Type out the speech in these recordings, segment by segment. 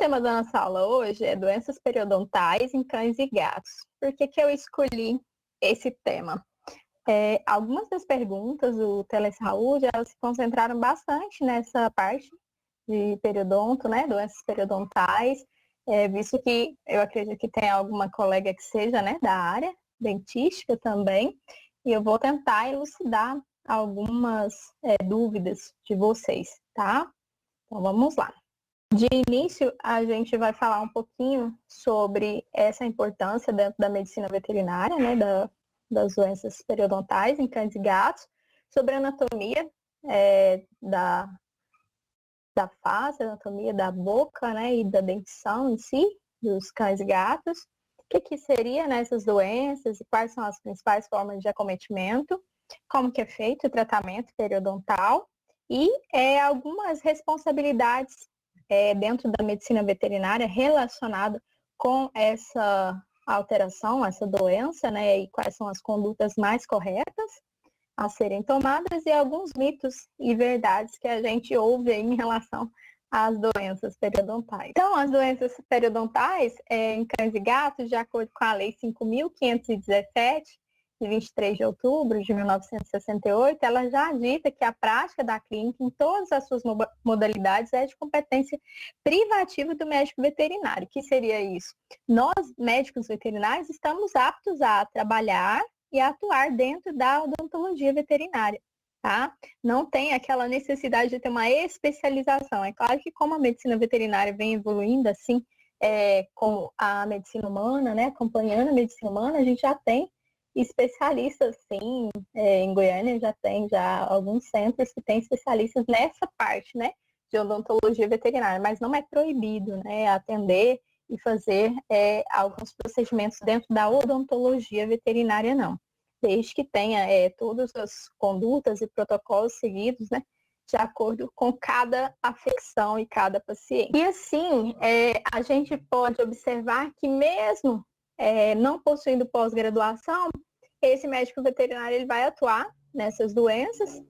tema da nossa aula hoje é doenças periodontais em cães e gatos. Por que eu escolhi esse tema? Algumas das perguntas do Telesaúde, elas se concentraram bastante nessa parte de periodonto, né, doenças periodontais, visto que eu acredito que tem alguma colega que seja, né, da área dentística também, e eu vou tentar elucidar algumas dúvidas de vocês, tá? Então vamos lá. De início, a gente vai falar um pouquinho sobre essa importância dentro da medicina veterinária, né, das doenças periodontais em cães e gatos, sobre a anatomia da face, a anatomia da boca, né, e da dentição em si, dos cães e gatos, o que seria, né, essas doenças e quais são as principais formas de acometimento, como que é feito o tratamento periodontal e algumas responsabilidades dentro da medicina veterinária relacionado com essa alteração, essa doença, né, e quais são as condutas mais corretas a serem tomadas e alguns mitos e verdades que a gente ouve em relação às doenças periodontais. Então, as doenças periodontais em cães e gatos, de acordo com a Lei 5.517, de 23 de outubro de 1968, ela já dita que a prática da clínica em todas as suas modalidades é de competência privativa do médico veterinário. O que seria isso? Nós, médicos veterinários, estamos aptos a trabalhar e atuar dentro da odontologia veterinária, tá? Não tem aquela necessidade de ter uma especialização. É claro que como a medicina veterinária vem evoluindo assim, com a medicina humana, né, acompanhando a medicina humana, a gente já tem especialistas, sim, em Goiânia já tem alguns centros que têm especialistas nessa parte, né, de odontologia veterinária, mas não é proibido, né, atender e fazer alguns procedimentos dentro da odontologia veterinária, não. Desde que tenha todas as condutas e protocolos seguidos, né, de acordo com cada afecção e cada paciente. E assim, a gente pode observar que mesmo não possuindo pós-graduação, esse médico veterinário ele vai atuar nessas doenças.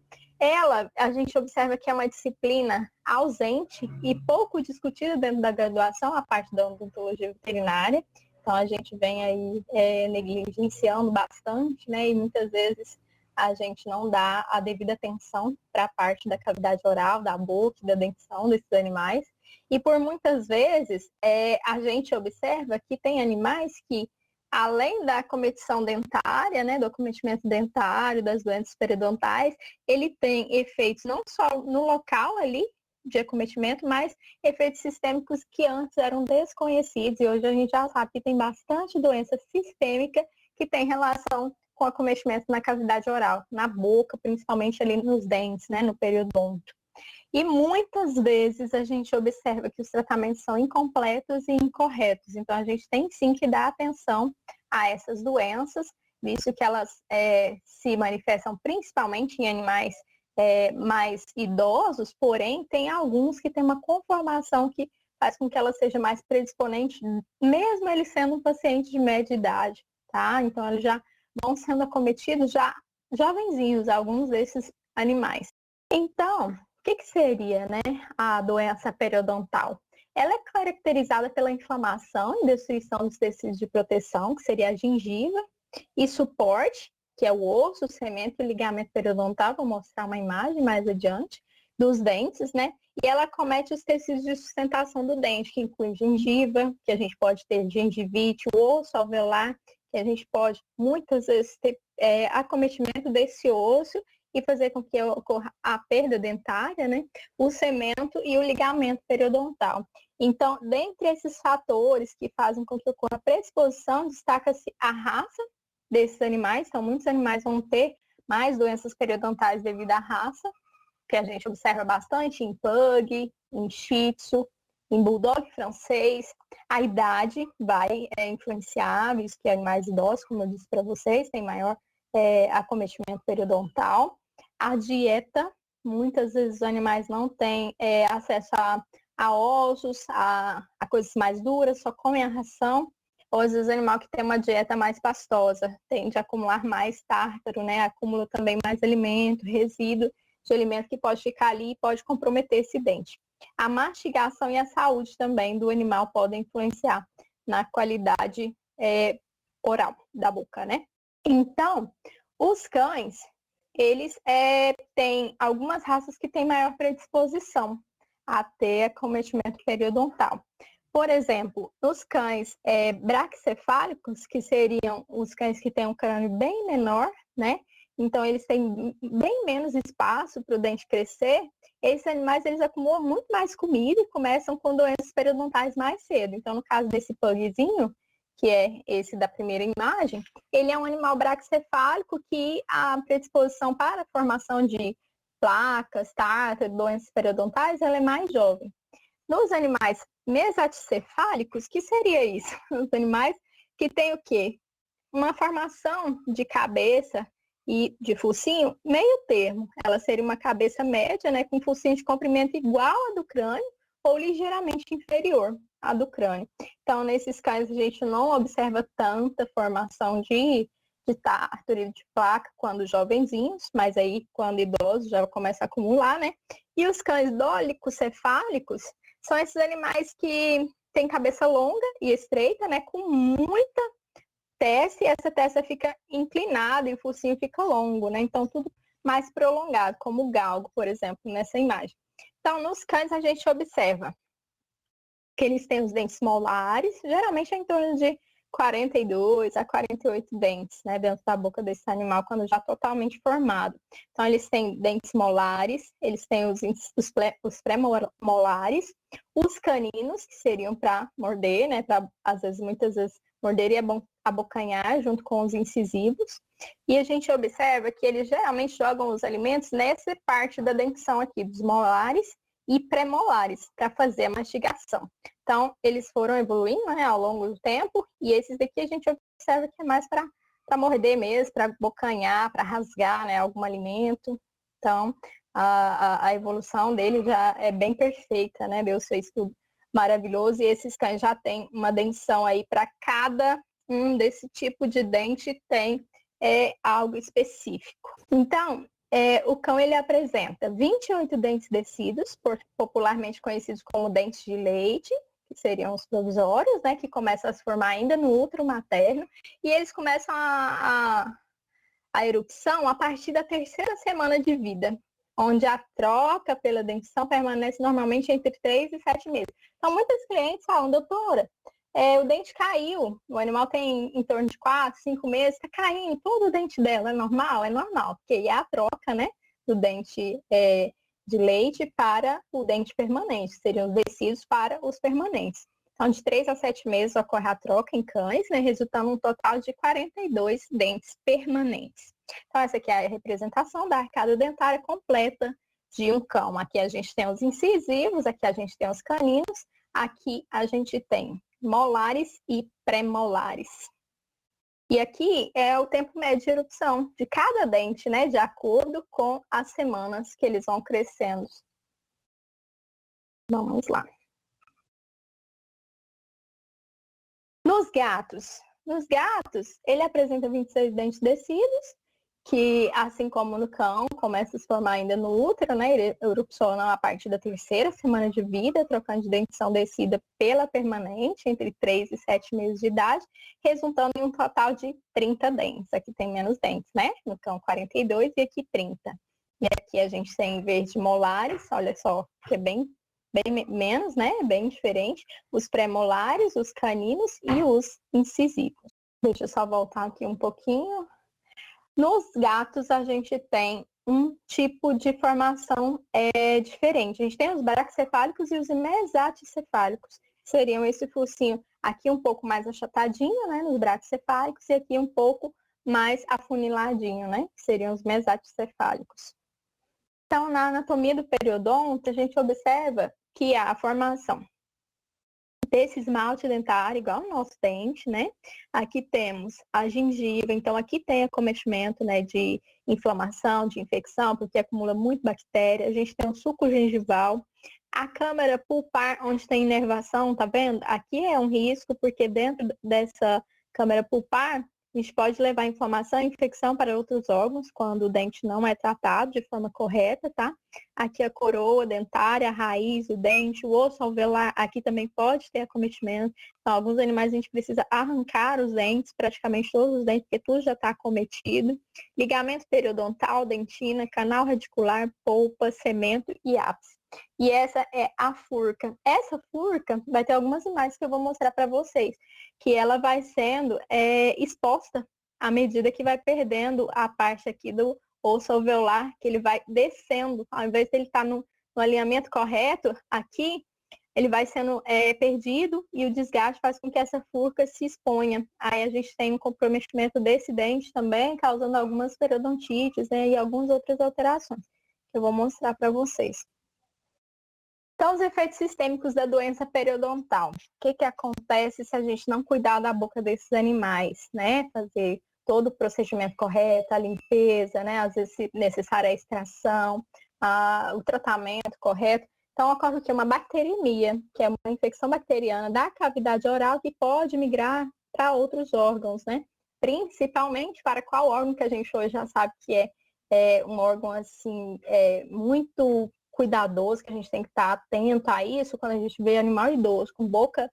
A gente observa que é uma disciplina ausente e pouco discutida dentro da graduação, a parte da odontologia veterinária. Então, a gente vem aí negligenciando bastante, né? E muitas vezes a gente não dá a devida atenção para a parte da cavidade oral, da boca, da dentição desses animais. E por muitas vezes, a gente observa que tem animais que, além da acometição dentária, né, do acometimento dentário, das doenças periodontais, ele tem efeitos não só no local ali de acometimento, mas efeitos sistêmicos que antes eram desconhecidos e hoje a gente já sabe que tem bastante doença sistêmica que tem relação com acometimento na cavidade oral, na boca, principalmente ali nos dentes, né, no periodonto. E muitas vezes a gente observa que os tratamentos são incompletos e incorretos. Então, a gente tem sim que dar atenção a essas doenças, visto que elas se manifestam principalmente em animais mais idosos, porém, tem alguns que têm uma conformação que faz com que ela seja mais predisponente, mesmo ele sendo um paciente de média idade, tá? Então, eles já vão sendo acometidos já jovenzinhos, alguns desses animais. Então, o que seria, né, a doença periodontal? Ela é caracterizada pela inflamação e destruição dos tecidos de proteção, que seria a gengiva, e suporte, que é o osso, o cemento e o ligamento periodontal, vou mostrar uma imagem mais adiante, dos dentes, né? E ela acomete os tecidos de sustentação do dente, que inclui gengiva, que a gente pode ter gengivite, o osso alveolar, que a gente pode muitas vezes ter acometimento desse osso e fazer com que ocorra a perda dentária, né? O cemento e o ligamento periodontal. Então, dentre esses fatores que fazem com que ocorra a predisposição, destaca-se a raça desses animais. Então, muitos animais vão ter mais doenças periodontais devido à raça, que a gente observa bastante em pug, em shih tzu, em bulldog francês. A idade vai influenciar, visto que animais idosos, como eu disse para vocês, têm maior acometimento periodontal. A dieta, muitas vezes os animais não têm acesso a ossos, a coisas mais duras, só comem a ração. Ou às vezes o animal que tem uma dieta mais pastosa tende a acumular mais tártaro, né? Acumula também mais alimento, resíduo de alimento que pode ficar ali e pode comprometer esse dente. A mastigação e a saúde também do animal podem influenciar na qualidade oral da boca, né? Então, os cães, eles têm algumas raças que têm maior predisposição a ter acometimento periodontal. Por exemplo, os cães braquicefálicos, que seriam os cães que têm um crânio bem menor, né? Então, eles têm bem menos espaço para o dente crescer. Esses animais, eles acumulam muito mais comida e começam com doenças periodontais mais cedo. Então, no caso desse pugzinho, que é esse da primeira imagem, ele é um animal braquicefálico que a predisposição para a formação de placas, tártaro, doenças periodontais, ela é mais jovem. Nos animais mesaticefálicos, que seria isso? Os animais que têm o quê? Uma formação de cabeça e de focinho meio termo. Ela seria uma cabeça média, né, com focinho de comprimento igual a do crânio ou ligeiramente inferior à do crânio. Então, nesses casos, a gente não observa tanta formação de tártaro e de placa quando jovenzinhos, mas aí quando idosos já começa a acumular, né? E os cães dólicos-cefálicos são esses animais que têm cabeça longa e estreita, né, com muita testa, e essa testa fica inclinada e o focinho fica longo, né? Então, tudo mais prolongado, como o galgo, por exemplo, nessa imagem. Então, nos cães, a gente observa que eles têm os dentes molares, geralmente é em torno de 42 a 48 dentes, né, dentro da boca desse animal, quando já totalmente formado. Então, eles têm dentes molares, eles têm os pré-molares, os caninos, que seriam para morder, né, para, muitas vezes, morder e abocanhar junto com os incisivos. E a gente observa que eles geralmente jogam os alimentos nessa parte da dentição aqui, dos molares e pré-molares, para fazer a mastigação. Então, eles foram evoluindo, né, ao longo do tempo, e esses daqui a gente observa que é mais para morder mesmo, para abocanhar, para rasgar, né, algum alimento. Então, a evolução dele já é bem perfeita, né? Deus fez tudo maravilhoso, e esses cães já têm uma dentição aí para cada desse tipo de dente, tem algo específico. Então, o cão ele apresenta 28 dentes descidos, popularmente conhecidos como dentes de leite, que seriam os provisórios, né, que começam a se formar ainda no útero materno, e eles começam a erupção a partir da terceira semana de vida, onde a troca pela dentição permanece normalmente entre 3 e 7 meses. Então, muitos clientes falam, doutora, o dente caiu, o animal tem em torno de 4, 5 meses, está caindo todo o dente dela, é normal? É normal, porque é a troca, né, do dente de leite para o dente permanente, seriam os descidos para os permanentes. Então, de 3 a 7 meses ocorre a troca em cães, né, resultando um total de 42 dentes permanentes. Então, essa aqui é a representação da arcada dentária completa de um cão. Aqui a gente tem os incisivos, aqui a gente tem os caninos, aqui a gente tem molares e pré-molares. E aqui é o tempo médio de erupção de cada dente, né, de acordo com as semanas que eles vão crescendo. Vamos lá. Nos gatos, ele apresenta 26 dentes descidos, que, assim como no cão, começa a se formar ainda no útero, né? Ele erupciona a partir da terceira semana de vida, trocando de dentição descida pela permanente, entre 3 e 7 meses de idade, resultando em um total de 30 dentes. Aqui tem menos dentes, né? No cão, 42 e aqui 30. E aqui a gente tem verde molares, olha só, que é bem menos, né? Bem diferente. Os pré-molares, os caninos e os incisivos. Deixa eu só voltar aqui um pouquinho. Nos gatos, a gente tem um tipo de formação diferente. A gente tem os braquicefálicos e os mesaticefálicos. Seriam esse focinho aqui um pouco mais achatadinho, né, nos braquicefálicos, e aqui um pouco mais afuniladinho, né, que seriam os mesaticefálicos. Então, na anatomia do periodonto, a gente observa que há a formação desse esmalte dentário, igual o nosso dente, né? Aqui temos a gengiva, então aqui tem acometimento, né, de inflamação, de infecção, porque acumula muito bactéria. A gente tem o suco gengival, a câmara pulpar, onde tem inervação, tá vendo? Aqui é um risco, porque dentro dessa câmara pulpar A gente pode levar inflamação e infecção para outros órgãos quando o dente não é tratado de forma correta, tá? Aqui a coroa dentária, a raiz, o dente, o osso alveolar, aqui também pode ter acometimento. Então, alguns animais a gente precisa arrancar os dentes, praticamente todos os dentes, porque tudo já está acometido. Ligamento periodontal, dentina, canal radicular, polpa, cemento e ápice. E essa é a furca. Essa furca vai ter algumas imagens que eu vou mostrar para vocês, que ela vai sendo exposta à medida que vai perdendo a parte aqui do osso alveolar, que ele vai descendo. Ao invés de ele estar no alinhamento correto, aqui ele vai sendo perdido e o desgaste faz com que essa furca se exponha. Aí a gente tem um comprometimento desse dente também, causando algumas periodontites, né, e algumas outras alterações, que eu vou mostrar para vocês. Então, os efeitos sistêmicos da doença periodontal. O que acontece se a gente não cuidar da boca desses animais, né? Fazer todo o procedimento correto, a limpeza, né? Às vezes, se necessária a extração, o tratamento correto. Então, ocorre aqui uma bacteremia, que é uma infecção bacteriana da cavidade oral que pode migrar para outros órgãos, né? Principalmente para qual órgão que a gente hoje já sabe que é um órgão, assim, muito cuidadoso, que a gente tem que estar atento a isso quando a gente vê animal idoso com boca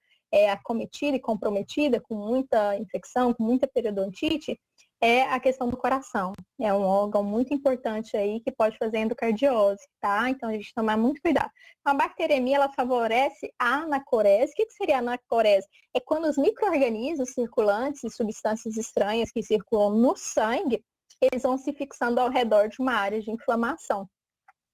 acometida e comprometida, com muita infecção, com muita periodontite, é a questão do coração. É um órgão muito importante aí que pode fazer endocardiose, tá? Então a gente tomar muito cuidado. A bacteremia, ela favorece a anacorese. O que seria a anacorese? É quando os micro-organismos circulantes e substâncias estranhas que circulam no sangue, eles vão se fixando ao redor de uma área de inflamação.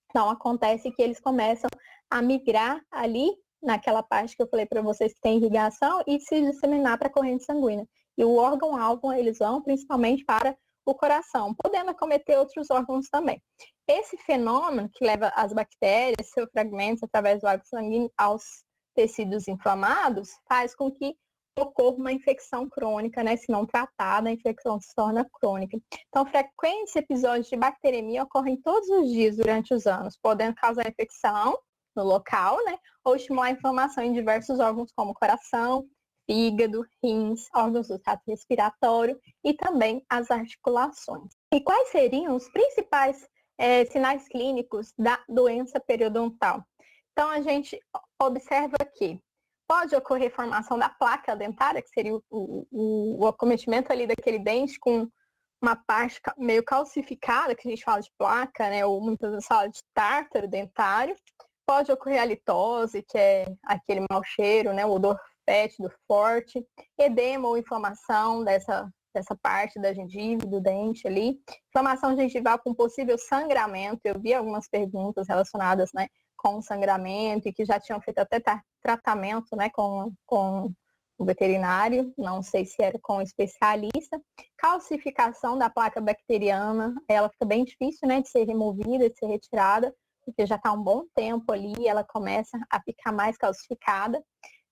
Então, acontece que eles começam a migrar ali, naquela parte que eu falei para vocês que tem irrigação, e se disseminar para a corrente sanguínea. E o órgão-alvo, eles vão principalmente para o coração, podendo acometer outros órgãos também. Esse fenômeno que leva as bactérias, seus fragmentos, através do água sanguínea aos tecidos inflamados, faz com que ocorra uma infecção crônica, né? Se não tratada, a infecção se torna crônica. Então, frequentes episódios de bacteremia ocorrem todos os dias durante os anos, podendo causar infecção no local, né? Ou estimular a inflamação em diversos órgãos, como coração, fígado, rins, órgãos do trato respiratório e também as articulações. E quais seriam os principais sinais clínicos da doença periodontal? Então, a gente observa que pode ocorrer formação da placa dentária, que seria o acometimento ali daquele dente com uma parte meio calcificada, que a gente fala de placa, né? Ou muitas vezes fala de tártaro dentário. Pode ocorrer a litose, que é aquele mau cheiro, né? O odor fétido forte. Edema ou inflamação dessa parte da gengiva, do dente ali. Inflamação gengival com possível sangramento. Eu vi algumas perguntas relacionadas, né, com sangramento e que já tinham feito até tratamento, né, com o veterinário, não sei se era com o especialista. Calcificação da placa bacteriana, ela fica bem difícil, né, de ser removida, de ser retirada, porque já está um bom tempo ali e ela começa a ficar mais calcificada.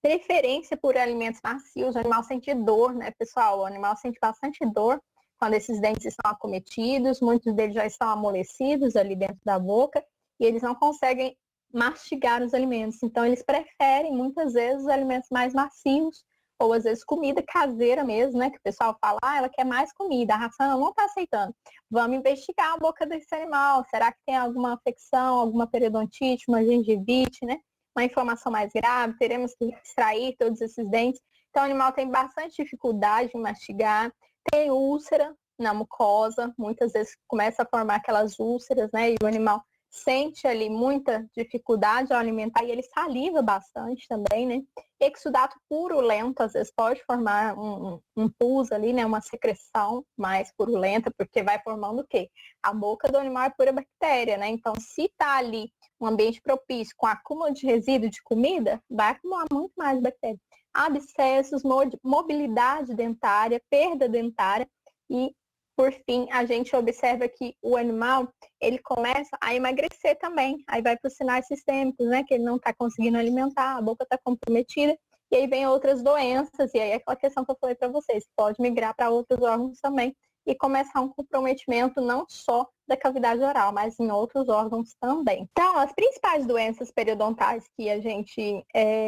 Preferência por alimentos macios, o animal sente dor, né, pessoal? O animal sente bastante dor quando esses dentes estão acometidos, muitos deles já estão amolecidos ali dentro da boca e eles não conseguem mastigar os alimentos. Então, eles preferem, muitas vezes, os alimentos mais macios, ou às vezes comida caseira mesmo, né? Que o pessoal fala, ela quer mais comida, a ração não está aceitando. Vamos investigar a boca desse animal. Será que tem alguma afecção, alguma periodontite, uma gengivite, né? Uma inflamação mais grave? Teremos que extrair todos esses dentes. Então, o animal tem bastante dificuldade em mastigar. Tem úlcera na mucosa. Muitas vezes começa a formar aquelas úlceras, né? E o animal sente ali muita dificuldade ao alimentar e ele saliva bastante também, né? Exudato purulento, às vezes pode formar um pus ali, né? Uma secreção mais purulenta, porque vai formando o quê? A boca do animal é pura bactéria, né? Então, se tá ali um ambiente propício com acúmulo de resíduo de comida, vai acumular muito mais bactéria. Abscessos, mobilidade dentária, perda dentária e por fim, a gente observa que o animal, ele começa a emagrecer também. Aí vai para os sinais sistêmicos, né? Que ele não está conseguindo alimentar, a boca está comprometida. E aí vem outras doenças. E aí é aquela questão que eu falei para vocês. Pode migrar para outros órgãos também. E começar um comprometimento não só da cavidade oral, mas em outros órgãos também. Então, as principais doenças periodontais que a gente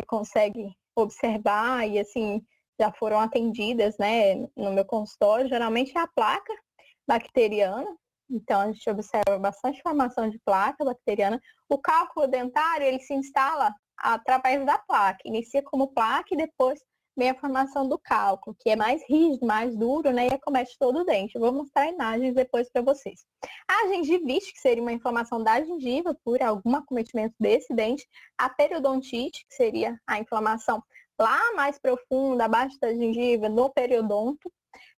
consegue observar e, assim, já foram atendidas, né, no meu consultório, geralmente é a placa bacteriana. Então, a gente observa bastante formação de placa bacteriana. O cálculo dentário, ele se instala através da placa. Inicia como placa e depois vem a formação do cálculo, que é mais rígido, mais duro, né? E acomete todo o dente. Eu vou mostrar imagens depois para vocês. A gengivite, que seria uma inflamação da gengiva por algum acometimento desse dente. A periodontite, que seria a inflamação lá mais profunda, abaixo da gengiva, no periodonto.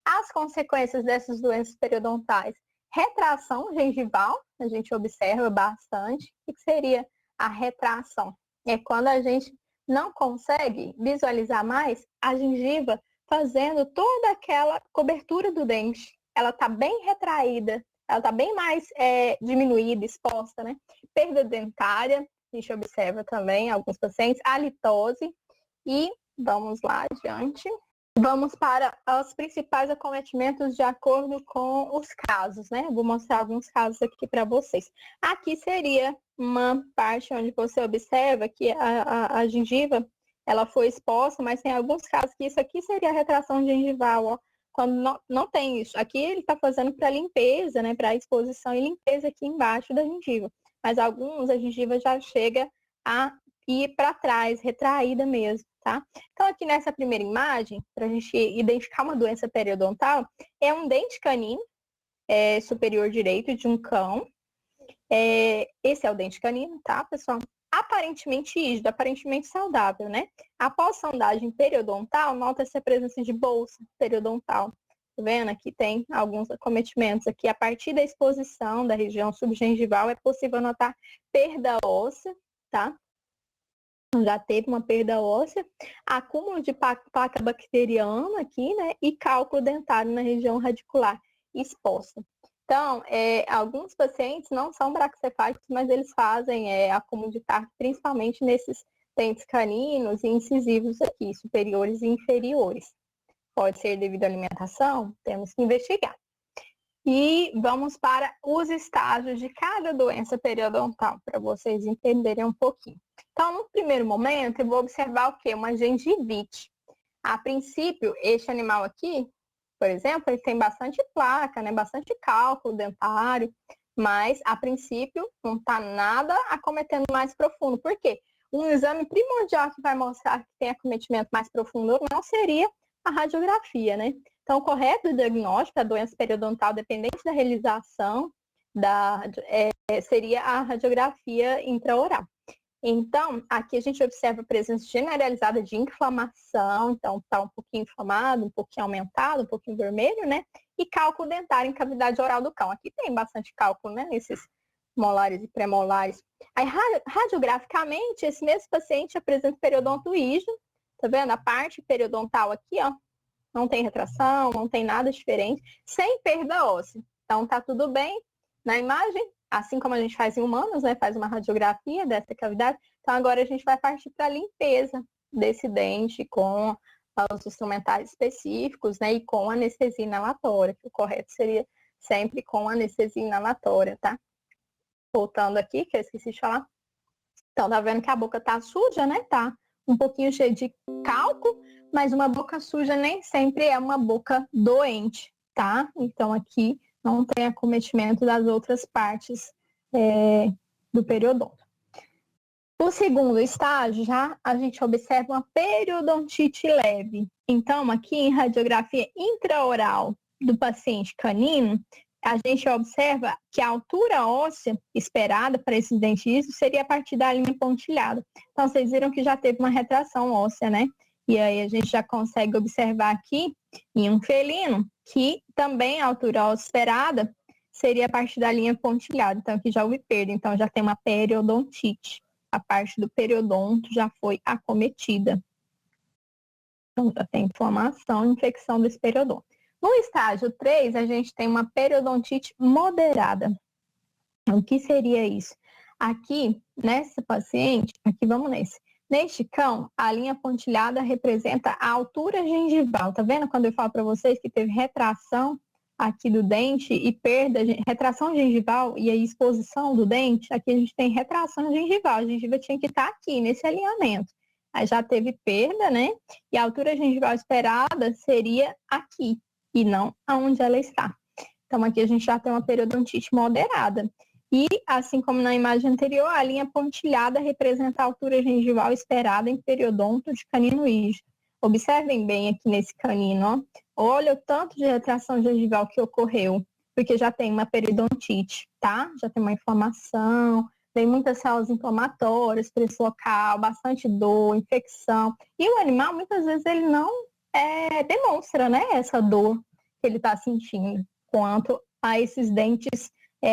As consequências dessas doenças periodontais: retração gengival, a gente observa bastante. O que seria a retração? É quando a gente não consegue visualizar mais a gengiva fazendo toda aquela cobertura do dente. Ela está bem retraída, ela está bem mais diminuída, exposta, né? Perda dentária, a gente observa também alguns pacientes, halitose. E vamos lá adiante. Vamos para os principais acometimentos de acordo com os casos, né? Vou mostrar alguns casos aqui para vocês. Aqui seria uma parte onde você observa que a gengiva, ela foi exposta, mas tem alguns casos que isso aqui seria a retração gengival, ó. Quando não tem isso. Aqui ele está fazendo para limpeza, né? Para exposição e limpeza aqui embaixo da gengiva. Mas alguns, a gengiva já chega a ir para trás, retraída mesmo, tá? Então, aqui nessa primeira imagem, para a gente identificar uma doença periodontal, é um dente canino superior direito de um cão. Esse é o dente canino, tá, pessoal? Aparentemente rígido, aparentemente saudável, né? Após sondagem periodontal, nota-se a presença de bolsa periodontal. Tá vendo? Aqui tem alguns acometimentos. Aqui, a partir da exposição da região subgengival, é possível notar perda óssea, tá? Já teve uma perda óssea, acúmulo de placa bacteriana aqui, né? E cálculo dentário na região radicular exposta. Então, alguns pacientes não são braquicefálicos, mas eles fazem acúmulo de tarro, principalmente nesses dentes caninos e incisivos aqui, superiores e inferiores. Pode ser devido à alimentação? Temos que investigar. E vamos para os estágios de cada doença periodontal, para vocês entenderem um pouquinho. Então, no primeiro momento, eu vou observar o quê? Uma gengivite. A princípio, este animal aqui, por exemplo, ele tem bastante placa, né? Bastante cálculo dentário, mas, a princípio, não está nada acometendo mais profundo. Por quê? Um exame primordial que vai mostrar que tem acometimento mais profundo não seria a radiografia, né? Então, o correto diagnóstico da doença periodontal, dependente da realização, seria a radiografia intraoral. Então, aqui a gente observa a presença generalizada de inflamação, então está um pouquinho inflamado, um pouquinho aumentado, um pouquinho vermelho, né? E cálculo dentário em cavidade oral do cão. Aqui tem bastante cálculo, né? Nesses molares e premolares. Aí, radiograficamente, esse mesmo paciente apresenta periodonto rígido, tá vendo? A parte periodontal aqui, ó, não tem retração, não tem nada diferente, sem perda óssea. Então, tá tudo bem na imagem, assim como a gente faz em humanos, né? Faz uma radiografia dessa cavidade. Então, agora a gente vai partir para a limpeza desse dente com os instrumentais específicos, né? E com anestesia inalatória, que o correto seria sempre com anestesia inalatória, tá? Voltando aqui, que eu esqueci de falar. Então, tá vendo que a boca tá suja, né? Tá um pouquinho cheio de cálculo, mas uma boca suja nem sempre é uma boca doente, tá? Então, aqui não tem acometimento das outras partes do periodonto. O segundo estágio, já a gente observa uma periodontite leve. Então, aqui em radiografia intraoral do paciente canino, a gente observa que a altura óssea esperada para esses dentistas seria a partir da linha pontilhada. Então, vocês viram que já teve uma retração óssea, né? E aí a gente já consegue observar aqui em um felino que também a altura óssea esperada seria a partir da linha pontilhada. Então, aqui já houve perda. Então, já tem uma periodontite. A parte do periodonto já foi acometida. Então, já tem inflamação e infecção desse periodonto. No estágio 3, a gente tem uma periodontite moderada. O que seria isso? Aqui, nessa paciente, aqui vamos nesse. Neste cão, a linha pontilhada representa a altura gengival. Tá vendo quando eu falo para vocês que teve retração aqui do dente e perda, retração gengival e a exposição do dente? Aqui a gente tem retração gengival. A gengiva tinha que estar aqui, nesse alinhamento. aí já teve perda, né? E a altura gengival esperada seria aqui, e não aonde ela está. Então, aqui a gente já tem uma periodontite moderada. E, assim como na imagem anterior, a linha pontilhada representa a altura gengival esperada em periodonto de canino rígido. Observem bem aqui nesse canino, ó. Olha o tanto de retração gengival que ocorreu, porque já tem uma periodontite, tá? Já tem uma inflamação, tem muitas células inflamatórias por esse local, bastante dor, infecção. E o animal, muitas vezes, ele não demonstra, né, essa dor que ele está sentindo quanto a esses dentes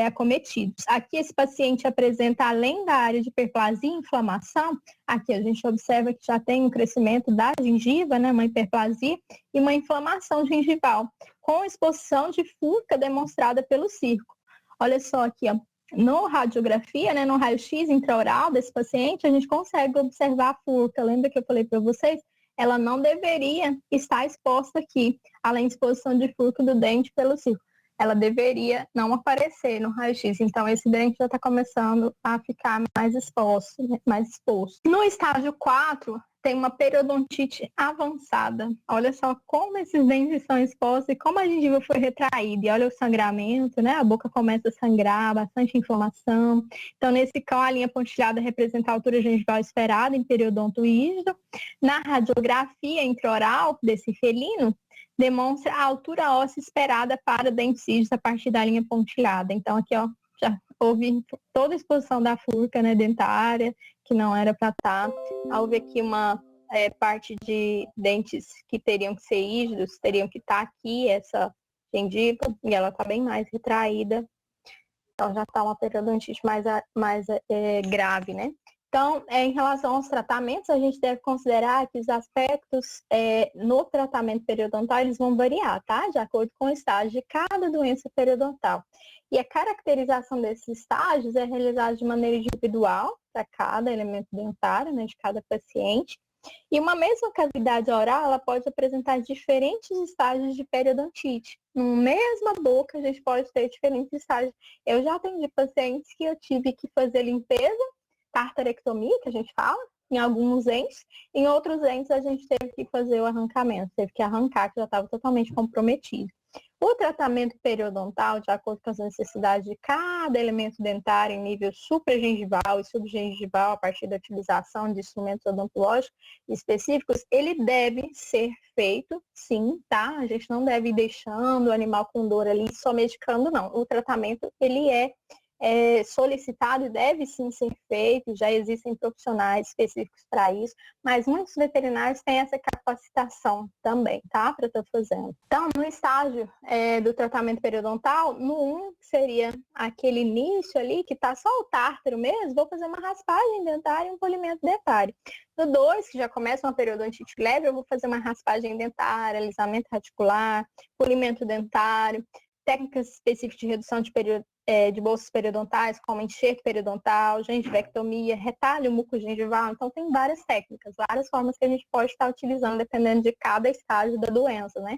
acometidos. Aqui esse paciente apresenta, além da área de hiperplasia e inflamação, aqui a gente observa que já tem um crescimento da gengiva, né, uma hiperplasia e uma inflamação gengival, com exposição de furca demonstrada pelo circo. Olha só aqui, ó, no radiografia, né, no raio-x intraoral desse paciente, a gente consegue observar a furca. Lembra que eu falei para vocês? Ela não deveria estar exposta aqui, além da exposição de furco do dente pelo circo. Ela deveria não aparecer no raio-x. Então, esse dente já está começando a ficar mais exposto, né? Mais exposto. No estágio 4, tem uma periodontite avançada. Olha só como esses dentes estão expostos e como a gengiva foi retraída. E olha o sangramento, né? A boca começa a sangrar, bastante inflamação. Então, nesse caso, a linha pontilhada representa a altura gengival esperada em periodonto rígido. Na radiografia intraoral desse felino, demonstra a altura óssea esperada para dentes rígidos a partir da linha pontilhada. Então, aqui, ó, já houve toda a exposição da furca, né, dentária, que não era para estar. Houve aqui uma parte de dentes que teriam que ser rígidos, teriam que estar aqui, essa gengiva, e ela está bem mais retraída. Então, já está uma periodontite mais grave, né? Então, em relação aos tratamentos, a gente deve considerar que os aspectos no tratamento periodontal, eles vão variar, tá? De acordo com o estágio de cada doença periodontal. E a caracterização desses estágios é realizada de maneira individual para cada elemento dentário, né, de cada paciente. E uma mesma cavidade oral, ela pode apresentar diferentes estágios de periodontite. Na mesma boca, a gente pode ter diferentes estágios. Eu já atendi pacientes que eu tive que fazer limpeza, tartarectomia, que a gente fala, em alguns entes. Em outros entes, a gente teve que fazer o arrancamento, teve que arrancar, que já estava totalmente comprometido. O tratamento periodontal, de acordo com as necessidades de cada elemento dentário em nível supragengival e subgengival, a partir da utilização de instrumentos odontológicos específicos, ele deve ser feito, sim, tá? A gente não deve ir deixando o animal com dor ali, só medicando, não. O tratamento, ele é solicitado e deve sim ser feito, já existem profissionais específicos para isso, mas muitos veterinários têm essa capacitação também, tá? Para estar fazendo. Então, no estágio do tratamento periodontal, no 1 seria aquele início ali, que tá só o tártaro mesmo, vou fazer uma raspagem dentária e um polimento dentário. No 2, que já começa uma periodontite leve, eu vou fazer uma raspagem dentária, alisamento radicular, polimento dentário, técnicas específicas de redução de bolsas periodontais, como enxerto periodontal, gengivectomia, retalho mucogengival. Então, tem várias técnicas, várias formas que a gente pode estar utilizando, dependendo de cada estágio da doença, né?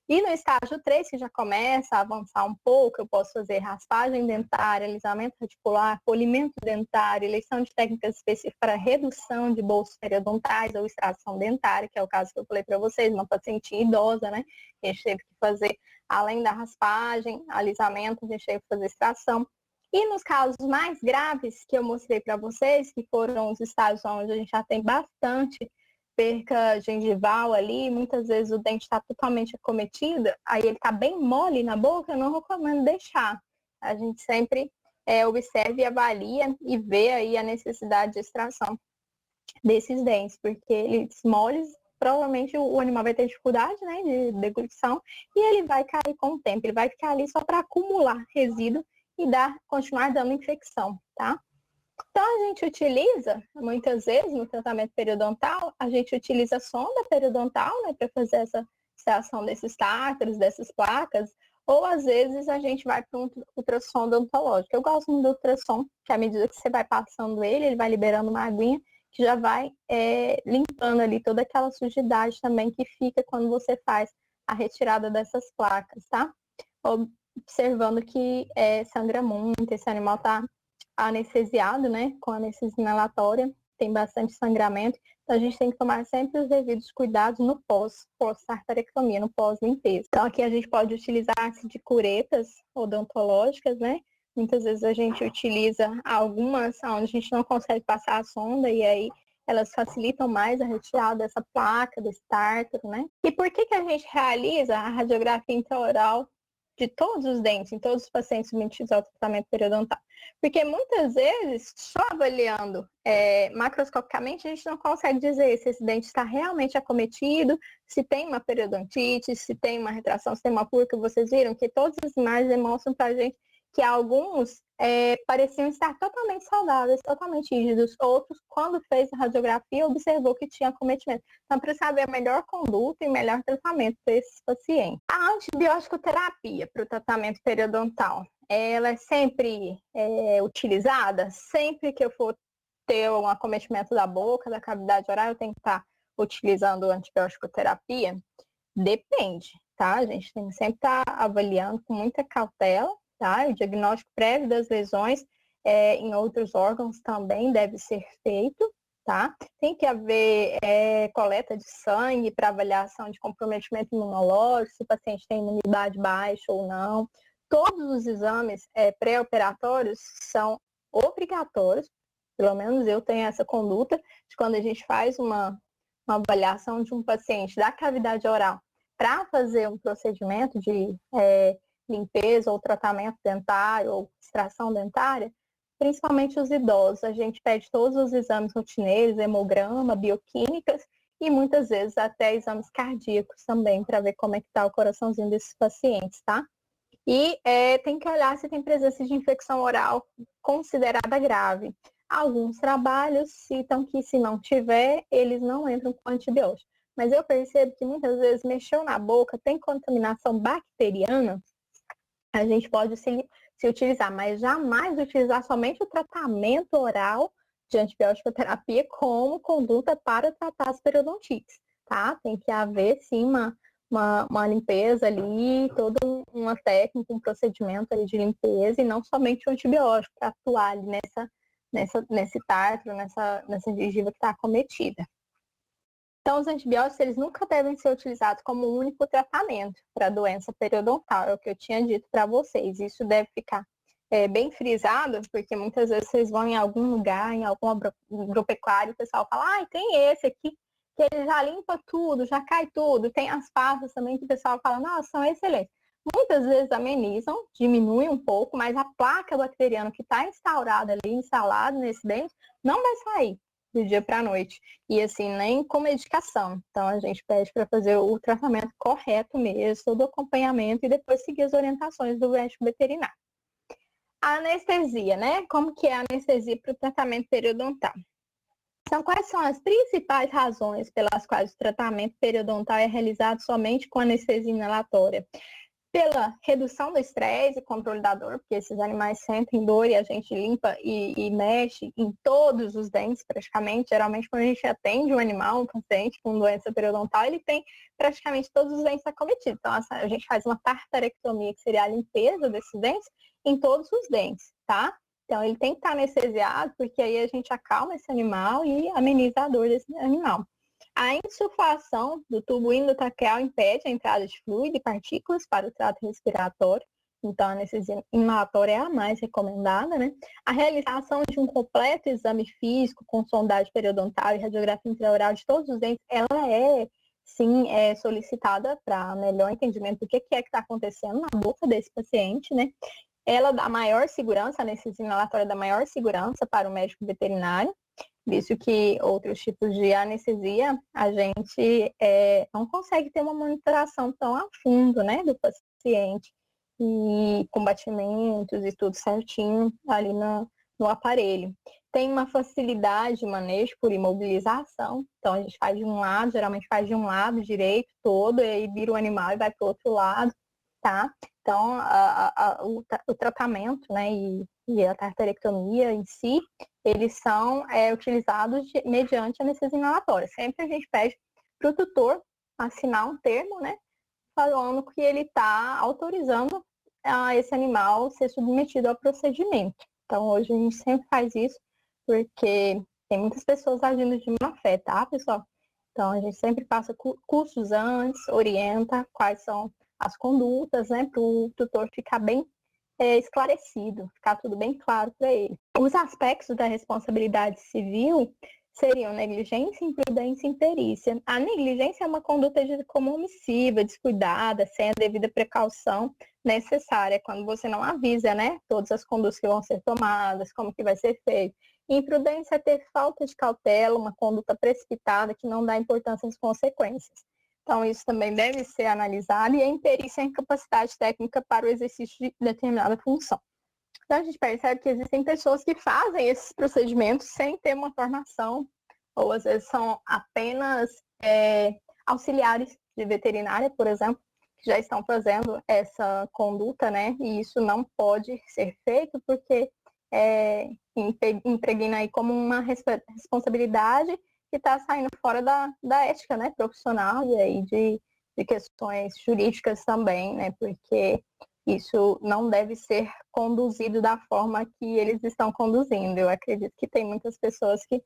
E no estágio 3, que já começa a avançar um pouco, eu posso fazer raspagem dentária, alisamento radicular, polimento dentário, eleição de técnicas específicas para redução de bolsas periodontais ou extração dentária, que é o caso que eu falei para vocês, uma paciente idosa, né? Que a gente teve que fazer, além da raspagem, alisamento, a gente teve que fazer extração. E nos casos mais graves que eu mostrei para vocês, que foram os estágios onde a gente já tem bastante perca gengival ali, muitas vezes o dente está totalmente acometido, aí ele está bem mole na boca, eu não recomendo deixar. A gente sempre observa e avalia e vê aí a necessidade de extração desses dentes, porque eles moles, provavelmente o animal vai ter dificuldade, né, de deglutição, e ele vai cair com o tempo, ele vai ficar ali só para acumular resíduo e continuar dando infecção, tá? Então, a gente utiliza, muitas vezes, no tratamento periodontal, a gente utiliza a sonda periodontal, né, para fazer essa extração desses tártaros, dessas placas, ou às vezes a gente vai para um ultrassom odontológico. Eu gosto muito do ultrassom, que à medida que você vai passando ele vai liberando uma aguinha, que já vai limpando ali toda aquela sujidade também que fica quando você faz a retirada dessas placas, tá? Observando que sangra muito, esse animal está anestesiado, né, com anestesia inalatória, tem bastante sangramento, então a gente tem que tomar sempre os devidos cuidados no pós-arterectomia, no pós-limpeza. Então aqui a gente pode utilizar-se de curetas odontológicas, né? Muitas vezes a gente utiliza algumas onde a gente não consegue passar a sonda e aí elas facilitam mais a retirada dessa placa, desse tártaro, né? E por que a gente realiza a radiografia intraoral de todos os dentes, em todos os pacientes submetidos ao tratamento periodontal? Porque muitas vezes, só avaliando macroscopicamente, a gente não consegue dizer se esse dente está realmente acometido, se tem uma periodontite, se tem uma retração, se tem uma purca. Vocês viram que todas as imagens demonstram para a gente que alguns pareciam estar totalmente saudáveis, totalmente rígidos. Outros, quando fez a radiografia, observou que tinha acometimento. Então, para saber a melhor conduta e melhor tratamento para esses pacientes. A antibiótico terapia para o tratamento periodontal, ela é sempre utilizada? Sempre que eu for ter um acometimento da boca, da cavidade oral, eu tenho que estar utilizando antibiótico terapia? Depende, tá? A gente tem que sempre estar avaliando com muita cautela, tá? O diagnóstico prévio das lesões em outros órgãos também deve ser feito, tá? Tem que haver coleta de sangue para avaliação de comprometimento imunológico, se o paciente tem imunidade baixa ou não. Todos os exames pré-operatórios são obrigatórios, pelo menos eu tenho essa conduta, de quando a gente faz uma avaliação de um paciente da cavidade oral para fazer um procedimento de limpeza ou tratamento dentário ou extração dentária, principalmente os idosos. A gente pede todos os exames rotineiros, hemograma, bioquímicas e muitas vezes até exames cardíacos também, para ver como é que está o coraçãozinho desses pacientes, tá? E tem que olhar se tem presença de infecção oral considerada grave. Alguns trabalhos citam que se não tiver, eles não entram com antibiótico. Mas eu percebo que muitas vezes mexeu na boca, tem contaminação bacteriana, a gente pode se utilizar, mas jamais utilizar somente o tratamento oral de antibiótico terapia como conduta para tratar as periodontites, tá? Tem que haver, sim, uma limpeza ali, toda uma técnica, um procedimento ali de limpeza e não somente o antibiótico para atuar ali nesse tártaro, nessa gengiva que está acometida. Então, os antibióticos, eles nunca devem ser utilizados como único tratamento para a doença periodontal, é o que eu tinha dito para vocês. Isso deve ficar bem frisado, porque muitas vezes vocês vão em algum lugar, em algum agropecuário, o pessoal fala, tem esse aqui, que ele já limpa tudo, já cai tudo. Tem as pastas também que o pessoal fala, nossa, são excelentes. Muitas vezes amenizam, diminuem um pouco, mas a placa bacteriana que está instaurada ali, instalada nesse dente, não vai sair do dia para a noite. E assim, nem com medicação. Então a gente pede para fazer o tratamento correto mesmo, todo o acompanhamento e depois seguir as orientações do médico veterinário. A anestesia, né? Como que é a anestesia para o tratamento periodontal? Então, quais são as principais razões pelas quais o tratamento periodontal é realizado somente com anestesia inalatória? Pela redução do estresse e controle da dor, porque esses animais sentem dor e a gente limpa e mexe em todos os dentes praticamente. Geralmente quando a gente atende um animal, um paciente com doença periodontal, ele tem praticamente todos os dentes acometidos. Então a gente faz uma tartarectomia, que seria a limpeza desses dentes, em todos os dentes, tá? Então ele tem que estar anestesiado, porque aí a gente acalma esse animal e ameniza a dor desse animal. A insuflação do tubo endotraqueal impede a entrada de fluido e partículas para o trato respiratório. Então, a anestesia inalatória é a mais recomendada, né? A realização de um completo exame físico com sondagem periodontal e radiografia intraoral de todos os dentes, ela sim, solicitada para melhor entendimento do que está acontecendo na boca desse paciente, né? Ela dá maior segurança, a anestesia inalatória dá maior segurança para o médico veterinário, visto que outros tipos de anestesia a gente não consegue ter uma monitoração tão a fundo, né, do paciente e com batimentos e tudo certinho ali no aparelho. Tem uma facilidade de manejo por imobilização, então a gente faz de um lado, geralmente faz de um lado direito todo, e aí vira o animal e vai para o outro lado, tá? Então, o tratamento, né, e a tartarectomia em si, eles são utilizados mediante anestesia inalatória. Sempre a gente pede para o tutor assinar um termo, né, falando que ele está autorizando esse animal ser submetido ao procedimento. Então, hoje a gente sempre faz isso, porque Tem muitas pessoas agindo de má fé, tá, pessoal? Então, a gente sempre passa cursos antes, orienta quais são as condutas, né, para o tutor ficar bem esclarecido, ficar tudo bem claro para ele. Os aspectos da responsabilidade civil seriam negligência, imprudência e imperícia. A negligência é uma conduta como omissiva, descuidada, sem a devida precaução necessária, quando você não avisa, né, todas as condutas que vão ser tomadas, como que vai ser feito. Imprudência é ter falta de cautela, uma conduta precipitada que não dá importância às consequências. Então, isso também deve ser analisado, e a imperícia é a incapacidade técnica para o exercício de determinada função. Então, a gente percebe que existem pessoas que fazem esses procedimentos sem ter uma formação, ou às vezes são apenas auxiliares de veterinária, por exemplo, que já estão fazendo essa conduta, né? E isso não pode ser feito porque impregna aí como uma responsabilidade que está saindo fora da ética, né, profissional, e aí de questões jurídicas também, né, porque isso não deve ser conduzido da forma que eles estão conduzindo. Eu acredito que tem muitas pessoas que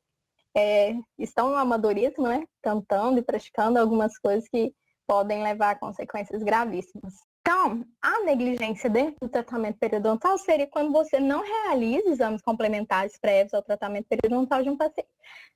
estão no amadorismo, né, tentando e praticando algumas coisas que podem levar a consequências gravíssimas. Então, a negligência dentro do tratamento periodontal seria quando você não realiza exames complementares prévios ao tratamento periodontal de um paciente.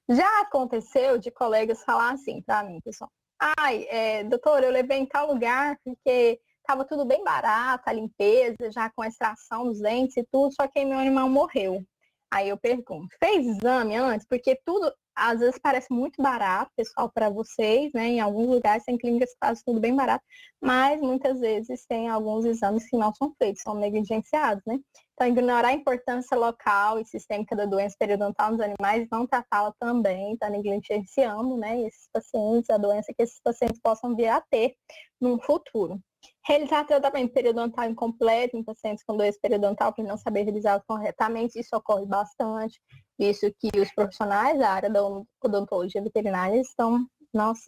Já aconteceu de colegas falar assim para mim, pessoal: ai, doutor, eu levei em tal lugar porque estava tudo bem barato, a limpeza, já com a extração dos dentes e tudo, só que meu animal morreu. Aí eu pergunto, fez exame antes? Porque tudo, às vezes, parece muito barato, pessoal, para vocês, né? Em alguns lugares tem clínicas que fazem tudo bem barato, mas muitas vezes tem alguns exames que não são feitos, são negligenciados, né? Então, ignorar a importância local e sistêmica da doença periodontal nos animais, não tratá-la também, está negligenciando, né, esses pacientes, a doença que esses pacientes possam vir a ter no futuro. Realizar tratamento periodontal incompleto em pacientes com doença periodontal por não saber realizá-lo corretamente, isso ocorre bastante, visto que os profissionais da área da odontologia veterinária estão,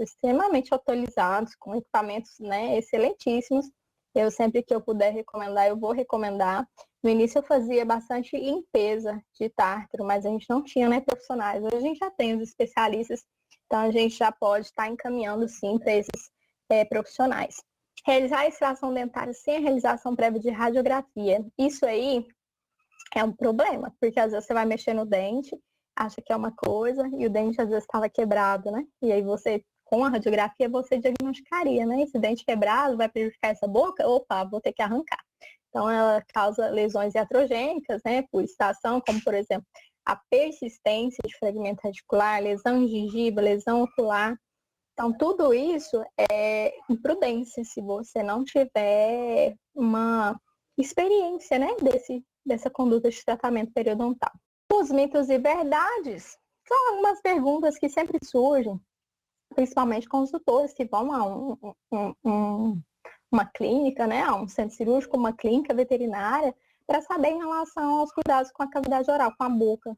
extremamente atualizados, com equipamentos, né, excelentíssimos. Eu sempre que eu puder recomendar, eu vou recomendar. No início eu fazia bastante limpeza de tártaro, mas a gente não tinha, né, profissionais. Hoje a gente já tem os especialistas, então a gente já pode estar encaminhando sim para esses profissionais. Realizar a extração dentária sem a realização prévia de radiografia. Isso aí é um problema, porque às vezes você vai mexer no dente, acha que é uma coisa, e o dente às vezes estava quebrado, né? E aí você, com a radiografia, você diagnosticaria, né? Esse dente quebrado vai prejudicar essa boca? Opa, vou ter que arrancar. Então, ela causa lesões iatrogênicas, né? Por extração, como, por exemplo, a persistência de fragmento radicular, lesão de gengiva, lesão ocular. Então, tudo isso é imprudência se você não tiver uma experiência, né, dessa conduta de tratamento periodontal. Os mitos e verdades são algumas perguntas que sempre surgem, principalmente com os tutores que vão a uma clínica, né, a um centro cirúrgico, uma clínica veterinária, para saber em relação aos cuidados com a cavidade oral, com a boca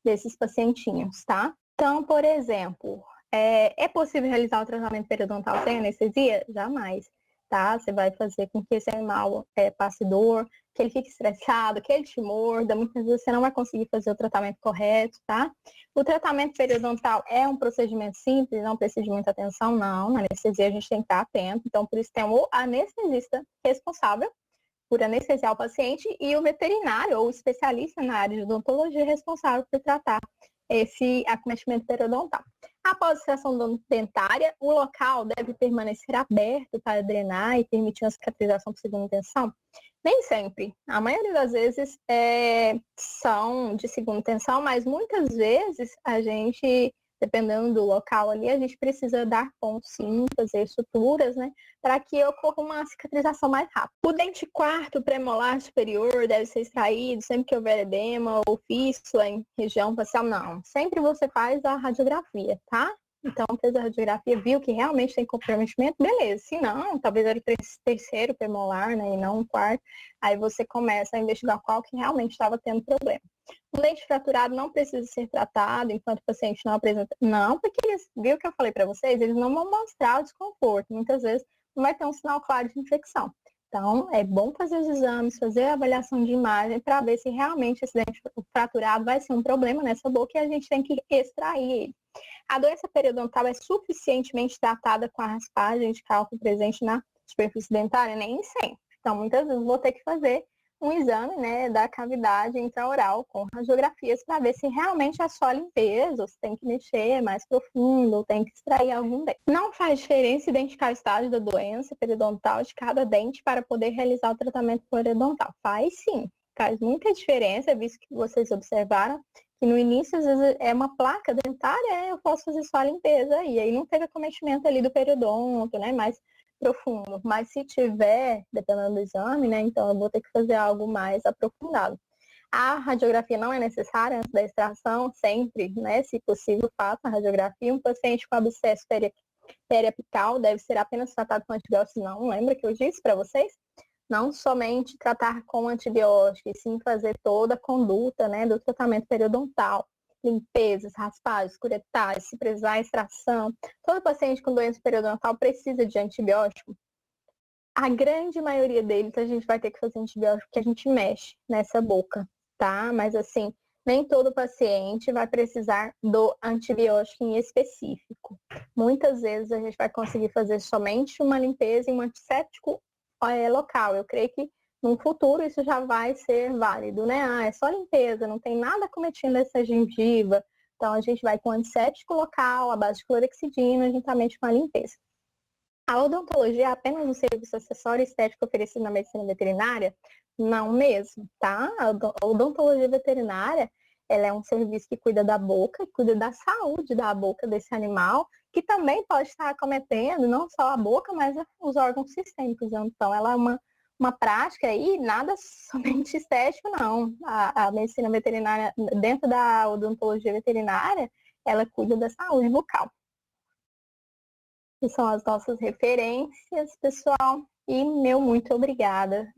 desses pacientinhos, tá? Então, por exemplo, é possível realizar o tratamento periodontal sem anestesia? Jamais, tá? Você vai fazer com que esse animal passe dor, que ele fique estressado, que ele te morda. Muitas vezes você não vai conseguir fazer o tratamento correto, tá? O tratamento periodontal é um procedimento simples, não precisa de muita atenção, não. Na anestesia a gente tem que estar atento. Então, por isso tem o anestesista responsável por anestesiar o paciente e o veterinário ou especialista na área de odontologia responsável por tratar esse acometimento periodontal. Após a extração dentária, o local deve permanecer aberto para drenar e permitir uma cicatrização por segunda intenção? Nem sempre. A maioria das vezes são de segunda intenção, mas muitas vezes a gente, dependendo do local ali, a gente precisa dar pontos, sim, fazer suturas, né, para que ocorra uma cicatrização mais rápida. O dente quarto premolar superior deve ser extraído sempre que houver edema ou fístula em região facial? Não. Sempre você faz a radiografia, tá? Então, fez a radiografia, viu que realmente tem comprometimento, beleza. Se não, talvez era o terceiro premolar, né, e não o quarto. Aí você começa a investigar qual que realmente estava tendo problema. O dente fraturado não precisa ser tratado enquanto o paciente não apresenta. Não, porque eles, viu o que eu falei para vocês? Eles não vão mostrar o desconforto. Muitas vezes não vai ter um sinal claro de infecção. Então, é bom fazer os exames, fazer a avaliação de imagem para ver se realmente esse dente fraturado vai ser um problema nessa boca e a gente tem que extrair ele. A doença periodontal é suficientemente tratada com a raspagem de cálculo presente na superfície dentária? Nem sempre. Então, muitas vezes vou ter que fazer um exame, né, da cavidade intraoral com radiografias para ver se realmente é só limpeza, ou se tem que mexer mais profundo, ou tem que extrair algum dente. Não faz diferença identificar o estágio da doença periodontal de cada dente para poder realizar o tratamento periodontal. Faz sim, faz muita diferença, visto que vocês observaram que no início, às vezes, é uma placa dentária, eu posso fazer só a limpeza, e aí não teve acometimento ali do periodonto, né, mais profundo. Mas se tiver, dependendo do exame, né, então eu vou ter que fazer algo mais aprofundado. A radiografia não é necessária antes da extração, sempre, né, se possível, faça a radiografia. Um paciente com abscesso periapical deve ser apenas tratado com antibióticos, não, lembra que eu disse para vocês? Não somente tratar com antibiótico, e sim fazer toda a conduta, né, do tratamento periodontal, limpezas, raspagens, curetais, se precisar extração. Todo paciente com doença periodontal precisa de antibiótico. A grande maioria deles a gente vai ter que fazer antibiótico porque a gente mexe nessa boca, tá? Mas assim, nem todo paciente vai precisar do antibiótico em específico. Muitas vezes a gente vai conseguir fazer somente uma limpeza e um antisséptico local. Eu creio que no futuro isso já vai ser válido, né? Ah, é só limpeza, não tem nada cometendo essa gengiva. Então a gente vai com antisséptico local, a base de clorexidina, juntamente com a limpeza. A odontologia é apenas um serviço acessório estético oferecido na medicina veterinária? Não mesmo, tá? A odontologia veterinária, ela é um serviço que cuida da boca, cuida da saúde da boca desse animal, que também pode estar acometendo não só a boca, mas os órgãos sistêmicos. Então, ela é uma prática aí, nada somente estético, não. A medicina veterinária, dentro da odontologia veterinária, ela cuida da saúde bucal. Que são as nossas referências, pessoal. E meu muito obrigada.